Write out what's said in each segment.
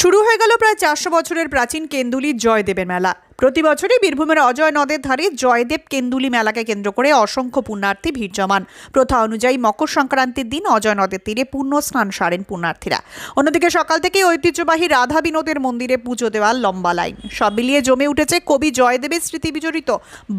শুরু হয়ে গেল প্রায় 400 বছরের প্রাচীন কেন্দুলি জয়দেবের মেলা। প্রতি বছরই বীরভূমের অজয় নদের ধারে জয়দেব কেন্দুলি মেলাকে কেন্দ্র করে অসংখ্য পুণ্যার্থী ভিড় জমান। প্রথা অনুযায়ী মকর সংক্রান্তির দিন অজয় নদের তীরে পুণ্য স্নান সারেন পুণ্যার্থীরা। অন্যদিকে সকাল থেকে ঐতিহ্যবাহী রাধা বিনোদের মন্দিরে পুজো দেওয়ার লম্বা লাইন। সব মিলিয়ে জমে উঠেছে কবি জয়দেবের স্মৃতি বিজড়িত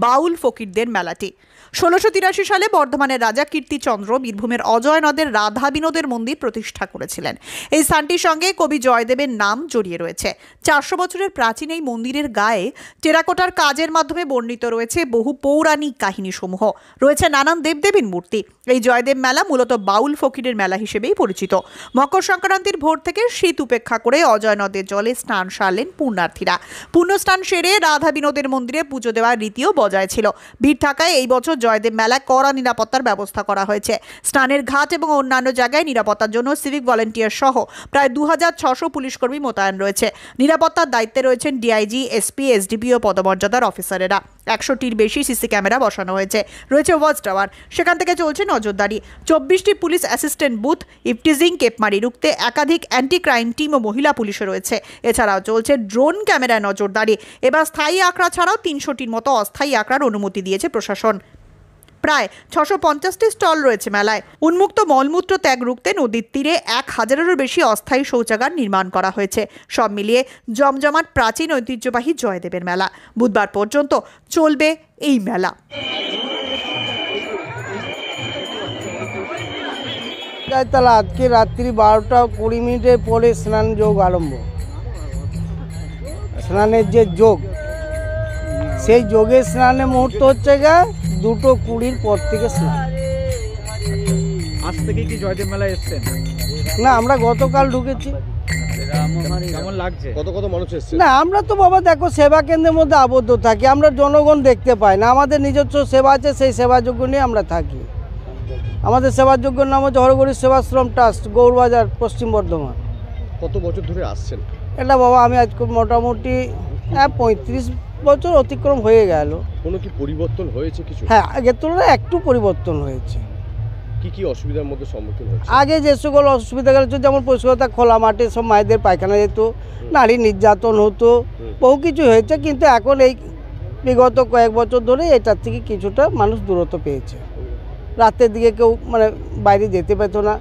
বাউল ফকিরদের মেলাটি। 1683 সালে বর্ধমানের রাজা কীর্তিচন্দ্র বীরভূমের অজয় নদের রাধা বিনোদের মন্দির প্রতিষ্ঠা করেছিলেন। এই স্থানটির সঙ্গে কবি জয়দেবের নাম জড়িয়ে রয়েছে। 400 বছরের প্রাচীন এই মন্দিরের গায়ে টেরাকোটার কাজের মাধ্যমে বর্ণিত রয়েছে বহু পৌরাণিক কাহিনীসমূহ। রয়েছে নানান দেবদেবীর মূর্তি। এই জয়দেব মেলা মূলত বাউল ফকিরের মেলা হিসেবেই পরিচিত। মকর সংক্রান্তির ভোর থেকে শীত উপেক্ষা করে অজয় নদের জলে স্নান সারলেন পুণ্যার্থীরা। পুণ্যস্নান সেরে রাধা বিনোদের মন্দিরে পুজো দেওয়ার রীতিও বজায় ছিল। ভিড় থাকায় এই বছর জয়দেব মেলায় কড়া নিরাপত্তার ব্যবস্থা করা হয়েছে। স্নানের ঘাট এবং অন্যান্য জায়গায় নিরাপত্তার জন্য সিভিক ভলেন্টিয়ার সহ প্রায় 2600 পুলিশ কর্মী মোতায়েন রয়েছে। নিরাপত্তার দায়িত্বে রয়েছেন ডিআইজি, এসপি, এসডিপিও পদমর্যাদার অফিসারেরা। 100টির বেশি সিসি ক্যামেরা বসানো হয়েছে। রয়েছে ওয়াচ টাওয়ার, সেখান থেকে চলছে নজরদারি। 24টি পুলিশ অ্যাসিস্ট্যান্ট বুথ, ইফটিজিং, কেপমারি রুখতে একাধিক অ্যান্টি ক্রাইম টিম ও মহিলা পুলিশও রয়েছে। এছাড়াও চলছে ড্রোন ক্যামেরায় নজরদারি। এবার স্থায়ী আখড়া ছাড়াও 300টির মতো অস্থায়ী আখড়ার অনুমতি দিয়েছে প্রশাসন। প্রায় 650টি স্টল রয়েছে মেলায়। উন্মুক্ত মলমূত্র ত্যাগ রুখতে নদীর তীরে 1000-এরও বেশি অস্থায়ী শৌচাগার নির্মাণ করা হয়েছে। সব মিলিয়ে জমজমাট প্রাচীন ঐতিহ্যবাহী জয়দেবের মেলা। বুধবার পর্যন্ত চলবে এই মেলা। তাহলে আজকে রাত্রি 12:20 পরে স্নান যোগ আরম্ভ। স্নানের যে যোগ, সেই যোগে স্নানের মুহূর্ত হচ্ছে 2:20 পর থেকে স্নান। আজ থেকে কি জয়দেব মেলায় এসেছেন? না, আমরা গতকাল ঢুকেছি। কেমন লাগছে? কত মানুষ এসেছে? না, আমরা তো বাবা দেখো সেবা কেন্দ্রের মধ্যে আবদ্ধ থাকি, আমরা জনগণ দেখতে পাই না। আমাদের নিজস্ব সেবা আছে, সেই সেবাযোগ্য নিয়ে আমরা থাকি। আমাদের সেবাযোগ্য নাম হচ্ছে হরগৌরী সেবাশ্রম ট্রাস্ট, গৌরবাজার, পশ্চিম বর্ধমান। কত বছর ধরে আসছেন? এটা বাবা আমি আজকে মোটামুটি 35 বছর অতিক্রম হয়ে গেল। কোনো কি পরিবর্তন হয়েছে কিছু? হ্যাঁ, আগের তুলনায় একটু পরিবর্তন হয়েছে। কি কি অসুবিধার মধ্যে সম্মুখীন হচ্ছে? আগে যে সকল অসুবিধা হচ্ছে, যেমন পরিষ্কারতা, খোলা মাঠে সব মায়েদের পায়খানা যেত, নারী নির্যাতন হতো, বহু কিছু হয়েছে। কিন্তু এখন এই বিগত কয়েক বছর ধরে এটার থেকে কিছুটা মানুষ দূরত্ব পেয়েছে। রাতের দিকে কেউ বাইরে যেতে পেত না,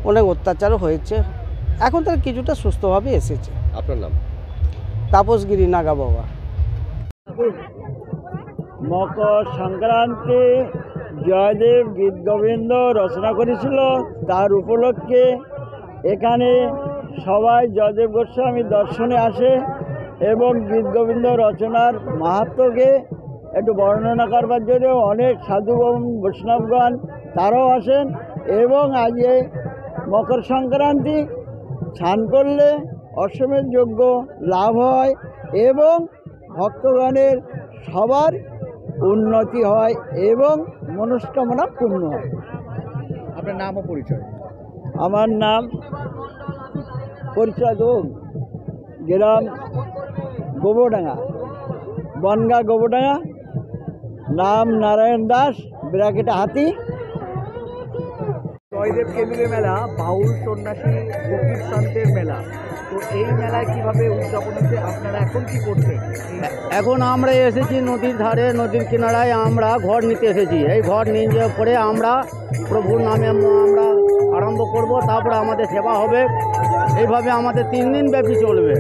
অনেক অত্যাচারও হয়েছে। এখন তারা কিছুটা সুস্থভাবে এসেছে। আপনার নাম? তাপসগিরি নাগা বাবা। মকর সংক্রান্তি জয়দেব গীত গোবিন্দ রচনা করেছিল, তার উপলক্ষে এখানে সবাই জয়দেব গোস্বামী দর্শনে আসে এবং গীত গোবিন্দ রচনার মাহাত্ম্যকে একটু বর্ণনা করবার জন্য অনেক সাধুগণ বৈষ্ণবগণ তারাও আসেন। এবং আজকে মকর সংক্রান্তি স্নান করলে অশ্বমেধ যজ্ঞ লাভ হয় এবং ভক্তগণের সবার উন্নতি হয় এবং মনস্কামনা পূর্ণ হয়। আপনার নাম ও পরিচয়? আমার নাম পরিচয় দেব, গ্রাম গোবরডাঙ্গা, বনগা গোবরডাঙ্গা, নাম নারায়ণ দাস, ব্র্যাকেটে হাতি। জয়দেব কেন্দুলি মেলা বাউল সন্ন্যাসী ফকির সন্তের মেলা। তো এই মেলায় কিভাবে উদযাপন হচ্ছে, আপনারা এখন কি করছেন? এখন আমরা এসেছি নদীর ধারে, নদীর কিনারায় আমরা ঘর নিতে এসেছি। এই ঘর নিয়ে যাওয়ার পরে আমরা প্রভুর নামে আমরা আরম্ভ করব, তারপরে আমাদের সেবা হবে। এইভাবে আমাদের 3 দিন ব্যাপী চলবে।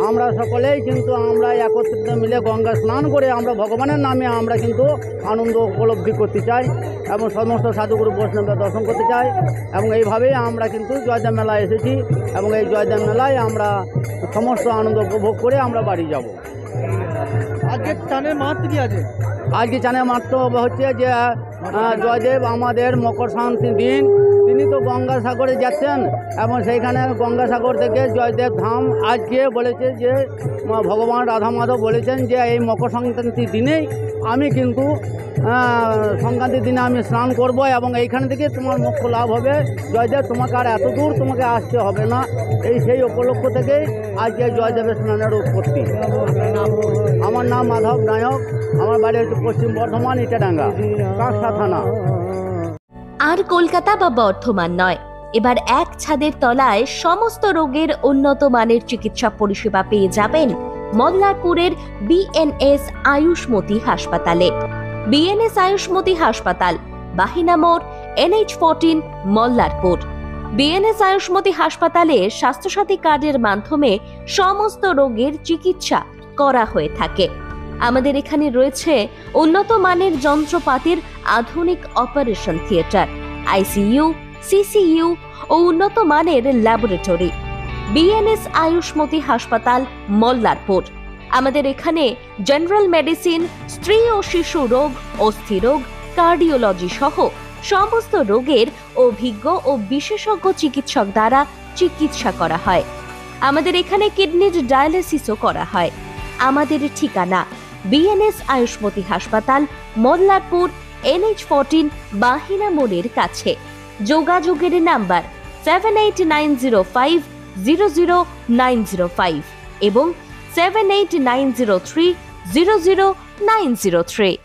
আমরা সকলেই কিন্তু আমরা একত্রিত মিলে গঙ্গা স্নান করে আমরা ভগবানের নামে আমরা কিন্তু আনন্দ উপলব্ধি করতে চাই এবং সমস্ত সাধুগুরু বৈষ্ণবদের দর্শন করতে চাই। এবং এইভাবেই আমরা কিন্তু জয়দেব মেলায় এসেছি এবং এই জয়দেব মেলায় আমরা সমস্ত আনন্দ উপভোগ করে আমরা বাড়ি যাব। আজকে স্নানের মাহাত্ম্য কি আছে? আজকে স্নানের মাহাত্ম্য হচ্ছে যে জয়দেব আমাদের মকর সংক্রান্তির দিন তিনি তো গঙ্গাসাগরে যাচ্ছেন এবং সেইখানে গঙ্গাসাগর থেকে জয়দেব ধাম আজকে বলেছে যে ভগবান রাধা মাধব বলেছেন যে এই মকর সংক্রান্তির দিনেই আমি কিন্তু সংক্রান্তির দিনে আমি স্নান করব এবং এইখান থেকে তোমার মোক্ষ লাভ হবে। জয়দেব তোমাকে আর এত দূর তোমাকে আসতে হবে না। সেই উপলক্ষ থেকেই আজকে জয়দেবের স্নানের উৎপত্তি। আমার নাম মাধব নায়ক, আমার বাড়ি হচ্ছে পশ্চিম বর্ধমান, ইটাডাঙ্গা, কাঁকসা থানা। আর কলকাতা বা বর্ধমান নয়, এবার এক ছাদের তলায় সমস্ত রোগের উন্নত মানের চিকিৎসা পরিষেবা পেয়ে যাবেন মল্লারপুরের বিএনএস আয়ুষ্মতি হাসপাতালে। বিএনএস আয়ুষ্মতি হাসপাতাল, বাহিনা মোড়, NH14, মল্লারপুর। বিএনএস আয়ুষ্মতি হাসপাতালে স্বাস্থ্যসাথী কার্ডের মাধ্যমে সমস্ত রোগের চিকিৎসা করা হয়ে থাকে। আমাদের এখানে রয়েছে উন্নত মানের যন্ত্রপাতির আধুনিক অপারেশন থিয়েটার, ICU, CCU ও উন্নত মানের ল্যাবরেটরি। বিএনএস আয়ুষ্মতি হাসপাতাল, মল্লারপুর। আমাদের এখানে জেনারেল মেডিসিন, স্ত্রী ও শিশু রোগ, অস্থিরোগ, কার্ডিওলজি সহ সমস্ত রোগের অভিজ্ঞ ও বিশেষজ্ঞ চিকিৎসক দ্বারা চিকিৎসা করা হয়। আমাদের এখানে কিডনির ডায়ালিসিসও করা হয়। আমাদের ঠিকানা বিএনএস আয়ুষ্মতি হাসপাতাল, মল্লারপুর, NH14, বাহিনা মোড়ের কাছে। যোগাযোগের নাম্বার 7890500905 এবং 7890300903।